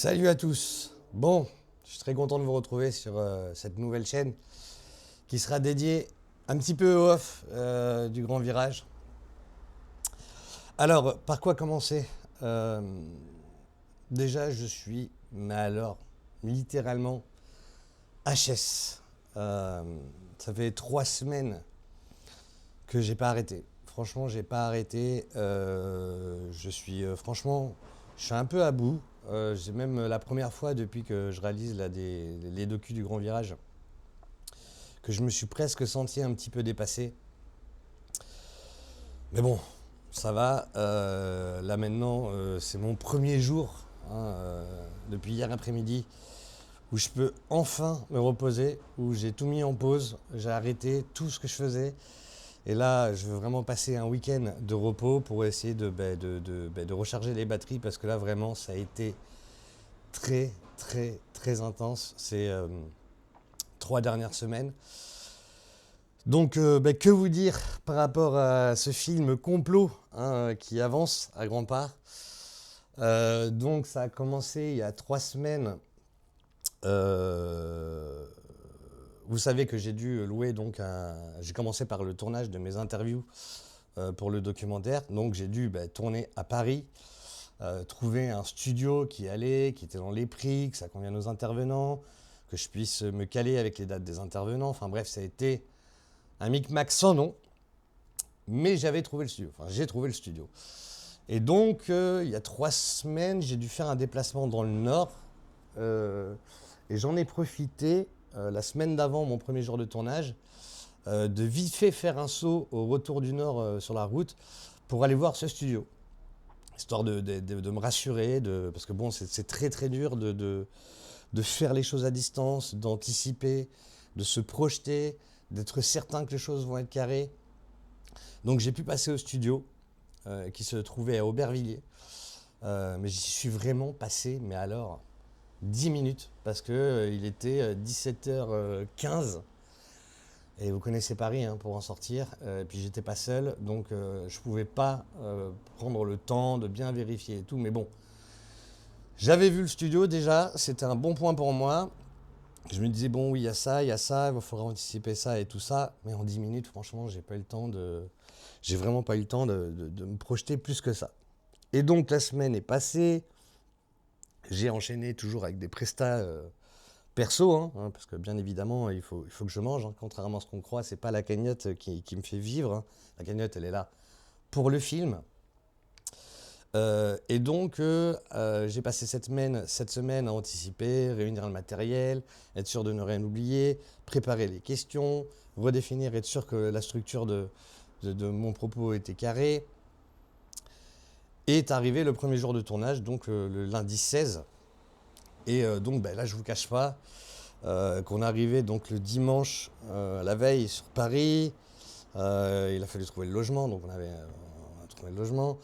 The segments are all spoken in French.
Salut à tous. Bon, je suis très content de vous retrouver sur cette nouvelle chaîne qui sera dédiée un petit peu au off du grand virage. Alors, par quoi commencer? Euh, Déjà, je suis, mais alors, littéralement HS. Euh, Ça fait 3 semaines que j'ai pas arrêté. Franchement, j'ai pas arrêté. Franchement, je suis un peu à bout. C'est même la première fois depuis que je réalise là, les docus du Grand Virage que je me suis presque senti un petit peu dépassé. Mais bon, ça va. Là maintenant, c'est mon premier jour depuis hier après-midi où je peux enfin me reposer, où j'ai tout mis en pause, j'ai arrêté tout ce que je faisais. Et là, je veux vraiment passer un week-end de repos pour essayer de recharger les batteries parce que là, vraiment, ça a été très, très, très intense ces 3 dernières semaines. Donc, que vous dire par rapport à ce film complot qui avance à grands pas. Donc, ça a commencé il y a 3 semaines. Euh, Vous savez que j'ai dû louer j'ai commencé par le tournage de mes interviews pour le documentaire. Donc j'ai dû tourner à Paris, trouver un studio qui était dans les prix, que ça convienne aux intervenants, que je puisse me caler avec les dates des intervenants. Enfin bref, ça a été un micmac sans nom. Mais j'avais trouvé le studio. Enfin, j'ai trouvé le studio. Et donc, il y a 3 semaines, j'ai dû faire un déplacement dans le Nord. Et j'en ai profité la semaine d'avant mon premier jour de tournage, de vite fait faire un saut au retour du Nord sur la route pour aller voir ce studio. Histoire de me rassurer, parce que bon, c'est très très dur de faire les choses à distance, d'anticiper, de se projeter, d'être certain que les choses vont être carrées. Donc j'ai pu passer au studio qui se trouvait à Aubervilliers. Mais j'y suis vraiment passé, mais alors 10 minutes, parce que il était 17h15. Et vous connaissez Paris pour en sortir. Et puis j'étais pas seul, donc je pouvais pas prendre le temps de bien vérifier et tout. Mais bon, j'avais vu le studio déjà, c'était un bon point pour moi. Je me disais, bon, oui, il y a ça, il faudra anticiper ça et tout ça. Mais en 10 minutes, franchement, j'ai vraiment pas eu le temps de me projeter plus que ça. Et donc, la semaine est passée. J'ai enchaîné toujours avec des prestats perso, parce que bien évidemment, il faut que je mange. Contrairement à ce qu'on croit, c'est pas la cagnotte qui me fait vivre. La cagnotte, elle est là pour le film. Et donc, j'ai passé cette semaine à anticiper, réunir le matériel, être sûr de ne rien oublier, préparer les questions, redéfinir, être sûr que la structure de mon propos était carrée. Et est arrivé le premier jour de tournage, donc le lundi 16. Et donc là, je vous cache pas qu'on arrivait donc le dimanche, la veille sur Paris. Il a fallu trouver le logement, donc on a trouvé le logement.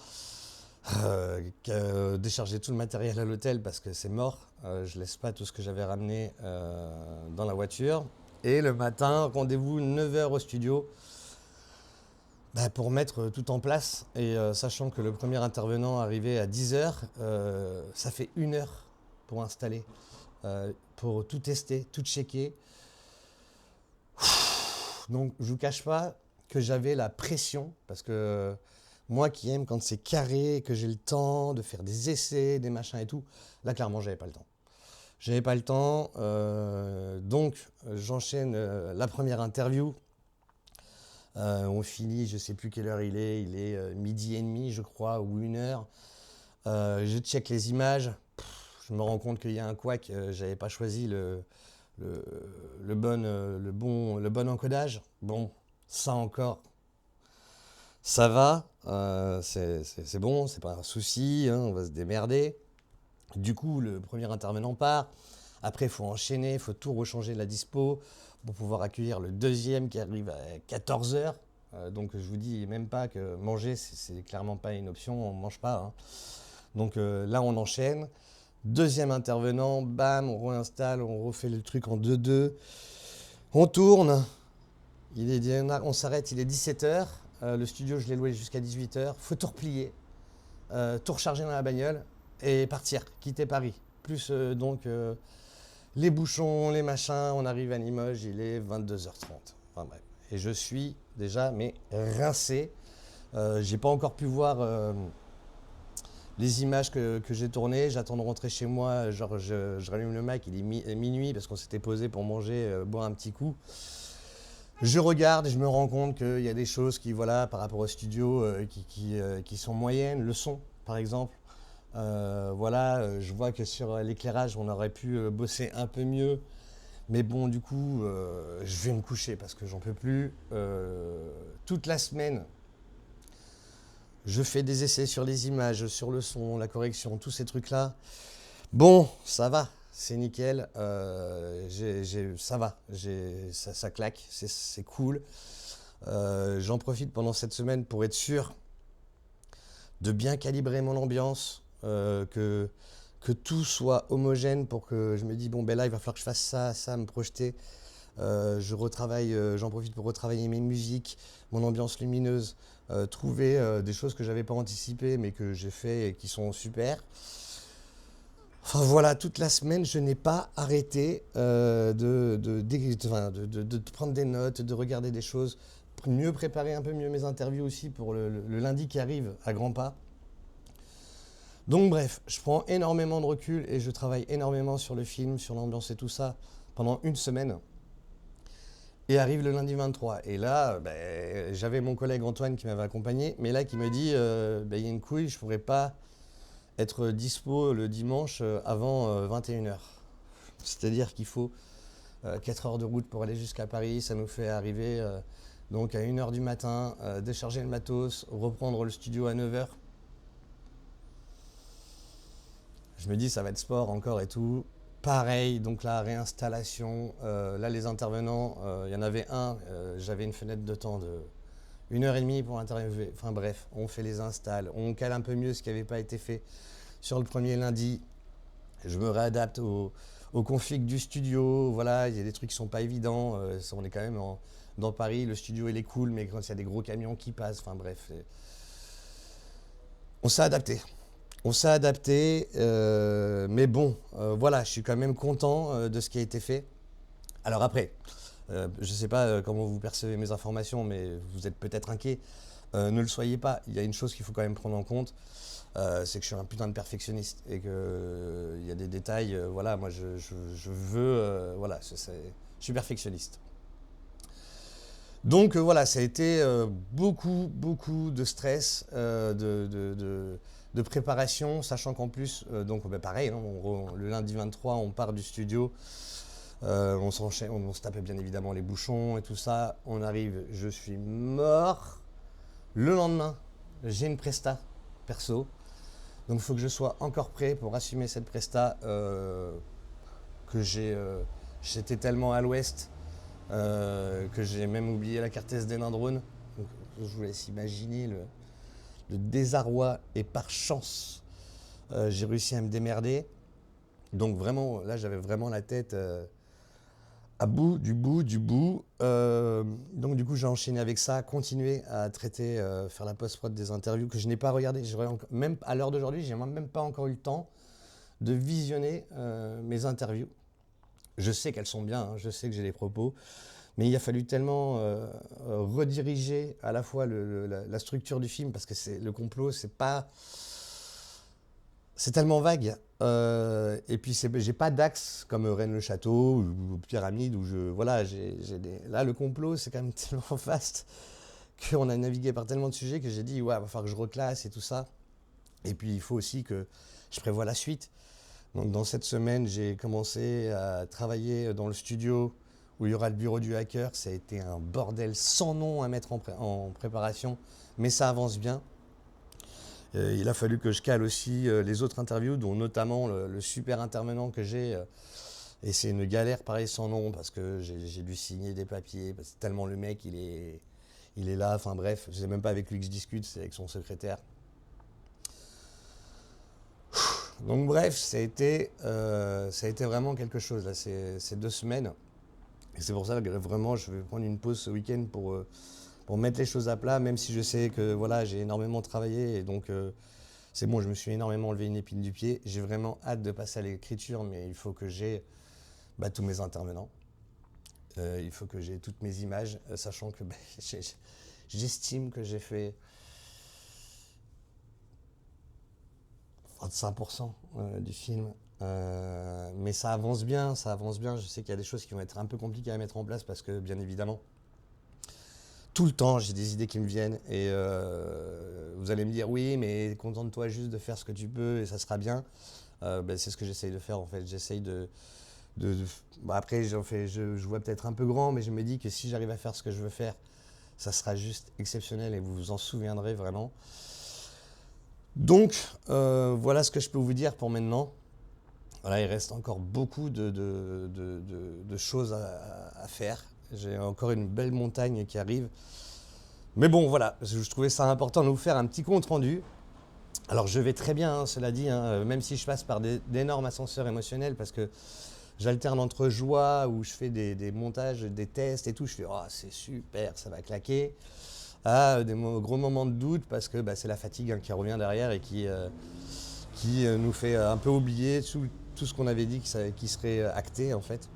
Décharger tout le matériel à l'hôtel parce que c'est mort. Je laisse pas tout ce que j'avais ramené dans la voiture. Et le matin, rendez-vous 9h au studio pour mettre tout en place. Et sachant que le premier intervenant arrivait à 10h, ça fait 1 heure pour installer, pour tout tester, tout checker. Donc je vous cache pas que j'avais la pression parce que moi qui aime quand c'est carré, que j'ai le temps de faire des essais, des machins et tout, là clairement j'avais pas le temps. J'avais pas le temps, donc j'enchaîne la première interview. On finit, je sais plus quelle heure il est 12h30 je crois, ou 1h. Je check les images, je me rends compte qu'il y a un couac, j'avais pas choisi le bon encodage. Bon, ça encore, ça va, c'est bon, c'est pas un souci, on va se démerder. Du coup, le premier intervenant part. Après, il faut enchaîner, il faut tout rechanger la dispo pour pouvoir accueillir le deuxième qui arrive à 14h. Donc, je vous dis même pas que manger, c'est clairement pas une option, on mange pas. Donc là, on enchaîne. Deuxième intervenant, bam, on réinstalle, on refait le truc en 2-2. On tourne. On s'arrête, il est 17h. Le studio, je l'ai loué jusqu'à 18h. Faut tout replier, tout recharger dans la bagnole et partir, quitter Paris. plus les bouchons, les machins. On arrive à Limoges, il est 22h30. Enfin bref. Et je suis déjà mais rincé. J'ai pas encore pu voir les images que j'ai tournées. J'attends de rentrer chez moi. Genre je rallume le Mac, il est minuit parce qu'on s'était posé pour manger, boire un petit coup. Je regarde et je me rends compte qu'il y a des choses qui, voilà, par rapport au studio, qui sont moyennes. Le son, par exemple. Voilà, je vois que sur l'éclairage, on aurait pu bosser un peu mieux. Mais bon, du coup, je vais me coucher parce que j'en peux plus. Toute la semaine, je fais des essais sur les images, sur le son, la correction, tous ces trucs-là. Bon, ça va, c'est nickel. Ça va, ça claque, c'est cool. J'en profite pendant cette semaine pour être sûr de bien calibrer mon ambiance, que tout soit homogène pour que je me dise, bon, ben là, il va falloir que je fasse ça, ça, me projeter. Je retravaille, j'en profite pour retravailler mes musiques, mon ambiance lumineuse, trouver des choses que j'avais pas anticipées mais que j'ai fait et qui sont super. Enfin voilà, toute la semaine, je n'ai pas arrêté de prendre des notes, de regarder des choses, pour mieux préparer un peu mieux mes interviews aussi pour le lundi qui arrive à grands pas. Donc bref, je prends énormément de recul et je travaille énormément sur le film, sur l'ambiance et tout ça pendant une semaine. Et arrive le lundi 23. Et là, ben, j'avais mon collègue Antoine qui m'avait accompagné, mais là qui me dit, ben, y a une couille, je pourrais pas être dispo le dimanche avant 21h. C'est-à-dire qu'il faut 4 heures de route pour aller jusqu'à Paris. Ça nous fait arriver donc à 1h du matin, décharger le matos, reprendre le studio à 9h. Je me dis, ça va être sport encore et tout. Pareil, donc la réinstallation. Là, les intervenants, il y en avait un, j'avais une fenêtre de temps de 1h30 pour interviewer. Enfin bref, on fait les installs, on cale un peu mieux ce qui n'avait pas été fait sur le premier lundi. Je me réadapte au config du studio. Voilà, il y a des trucs qui sont pas évidents. On est quand même dans Paris, le studio il est cool, mais quand il y a des gros camions qui passent, enfin bref. On s'est adapté. On s'est adapté, mais bon, voilà, je suis quand même content de ce qui a été fait. Alors après, je ne sais pas comment vous percevez mes informations, mais vous êtes peut-être inquiet. Ne le soyez pas. Il y a une chose qu'il faut quand même prendre en compte, c'est que je suis un putain de perfectionniste et qu'il y a des détails. Voilà, moi je veux, voilà, je suis perfectionniste. Donc voilà, ça a été beaucoup de stress, de préparation, sachant qu'en plus, donc bah, pareil, hein, le lundi 23, on part du studio, on s'enchaîne, on se tapait bien évidemment les bouchons et tout ça. On arrive, je suis mort. Le lendemain, j'ai une presta perso, donc il faut que je sois encore prêt pour assumer cette presta que j'étais tellement à l'ouest. Que j'ai même oublié la carte SD d'un drone. Donc, je vous laisse imaginer le désarroi et par chance, j'ai réussi à me démerder. Donc vraiment, là j'avais vraiment la tête à bout, du bout, du bout. Donc du coup j'ai enchaîné avec ça, continué à traiter, faire la post-prod des interviews que je n'ai pas regardé. Même à l'heure d'aujourd'hui, j'ai même pas encore eu le temps de visionner mes interviews. Je sais qu'elles sont bien, hein, je sais que j'ai les propos, mais il a fallu tellement rediriger à la fois la structure du film, parce que le complot, c'est tellement vague. Et puis j'ai pas d'axe comme Rennes-le-Château ou Pyramide, où voilà, là le complot, c'est quand même tellement vaste qu'on a navigué par tellement de sujets que j'ai dit, ouais, il va falloir que je reclasse et tout ça. Et puis il faut aussi que je prévoie la suite. Donc dans cette semaine, j'ai commencé à travailler dans le studio où il y aura le bureau du hacker. Ça a été un bordel sans nom à mettre en préparation, mais ça avance bien. Il a fallu que je cale aussi les autres interviews, dont notamment le super intervenant que j'ai. Et c'est une galère pareil sans nom, parce que j'ai dû signer des papiers, parce que tellement le mec il est là, enfin bref, je sais même pas avec lui que je discute, c'est avec son secrétaire. Donc bref, ça a été vraiment quelque chose là, ces 2 semaines. Et c'est pour ça que vraiment je vais prendre une pause ce week-end pour mettre les choses à plat, même si je sais que voilà, j'ai énormément travaillé et donc C'est bon, je me suis énormément enlevé une épine du pied. J'ai vraiment hâte de passer à l'écriture, mais il faut que j'ai tous mes intervenants. Il faut que j'ai toutes mes images, sachant que j'estime que j'ai fait 25% du film. Mais ça avance bien, ça avance bien. Je sais qu'il y a des choses qui vont être un peu compliquées à mettre en place parce que, bien évidemment, tout le temps, j'ai des idées qui me viennent et vous allez me dire oui, mais contente-toi juste de faire ce que tu peux et ça sera bien. C'est ce que j'essaye de faire en fait. J'essaye après, je vois peut-être un peu grand, mais je me dis que si j'arrive à faire ce que je veux faire, ça sera juste exceptionnel et vous vous en souviendrez vraiment. Donc, voilà ce que je peux vous dire pour maintenant. Voilà, il reste encore beaucoup de choses à faire. J'ai encore une belle montagne qui arrive. Mais bon, voilà, je trouvais ça important de vous faire un petit compte rendu. Alors, je vais très bien, hein, cela dit, hein, même si je passe par d'énormes ascenseurs émotionnels, parce que j'alterne entre joie, où je fais des montages, des tests et tout. Je fais, oh, c'est super, ça va claquer. À des gros moments de doute, parce que c'est la fatigue qui revient derrière et qui nous fait un peu oublier tout ce qu'on avait dit qui serait acté en fait.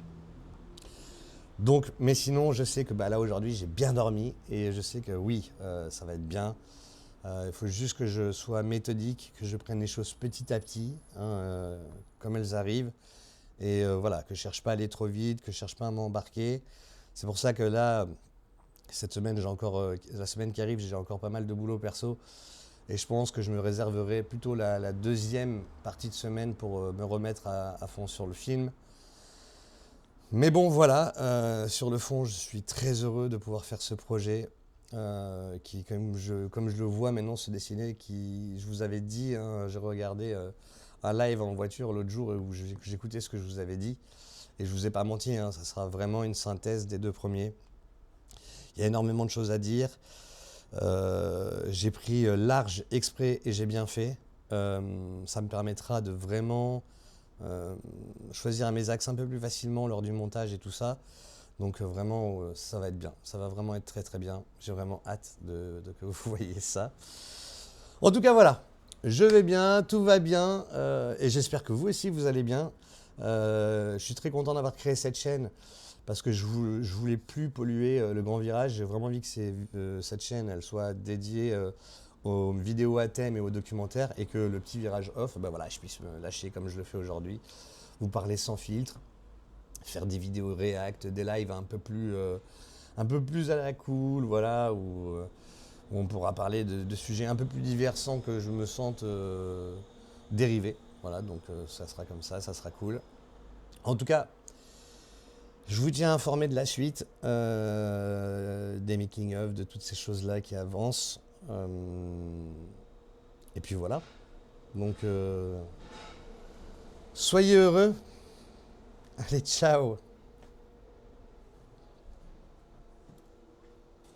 Donc, mais sinon, je sais que là aujourd'hui, j'ai bien dormi et je sais que oui, ça va être bien. Il faut juste que je sois méthodique, que je prenne les choses petit à petit, hein, comme elles arrivent. Et voilà, que je ne cherche pas à aller trop vite, que je ne cherche pas à m'embarquer. C'est pour ça que là, cette semaine, la semaine qui arrive, j'ai encore pas mal de boulot perso. Et je pense que je me réserverai plutôt la deuxième partie de semaine pour me remettre à fond sur le film. Mais bon, voilà, sur le fond, je suis très heureux de pouvoir faire ce projet qui, comme je le vois maintenant se dessiner, je vous avais dit, hein, j'ai regardé un live en voiture l'autre jour où j'écoutais ce que je vous avais dit. Et je ne vous ai pas menti, hein, ça sera vraiment une synthèse des deux premiers. Il y a énormément de choses à dire. J'ai pris large exprès et j'ai bien fait. Ça me permettra de vraiment choisir mes axes un peu plus facilement lors du montage et tout ça. Donc vraiment, ça va être bien. Ça va vraiment être très très bien. J'ai vraiment hâte que vous voyez ça. En tout cas, voilà. Je vais bien, tout va bien. Et j'espère que vous aussi, vous allez bien. Je suis très content d'avoir créé cette chaîne parce que je voulais plus polluer le grand virage. J'ai vraiment envie que cette chaîne elle soit dédiée aux vidéos à thème et aux documentaires et que le petit virage off, voilà, je puisse me lâcher comme je le fais aujourd'hui, vous parler sans filtre, faire des vidéos react, des lives un peu plus à la cool, voilà, où on pourra parler de sujets un peu plus divers sans que je me sente dérivé. Voilà, donc ça sera comme ça sera cool. En tout cas, je vous tiens informé de la suite, des making-of, de toutes ces choses-là qui avancent. Et puis voilà. Donc, soyez heureux. Allez, ciao.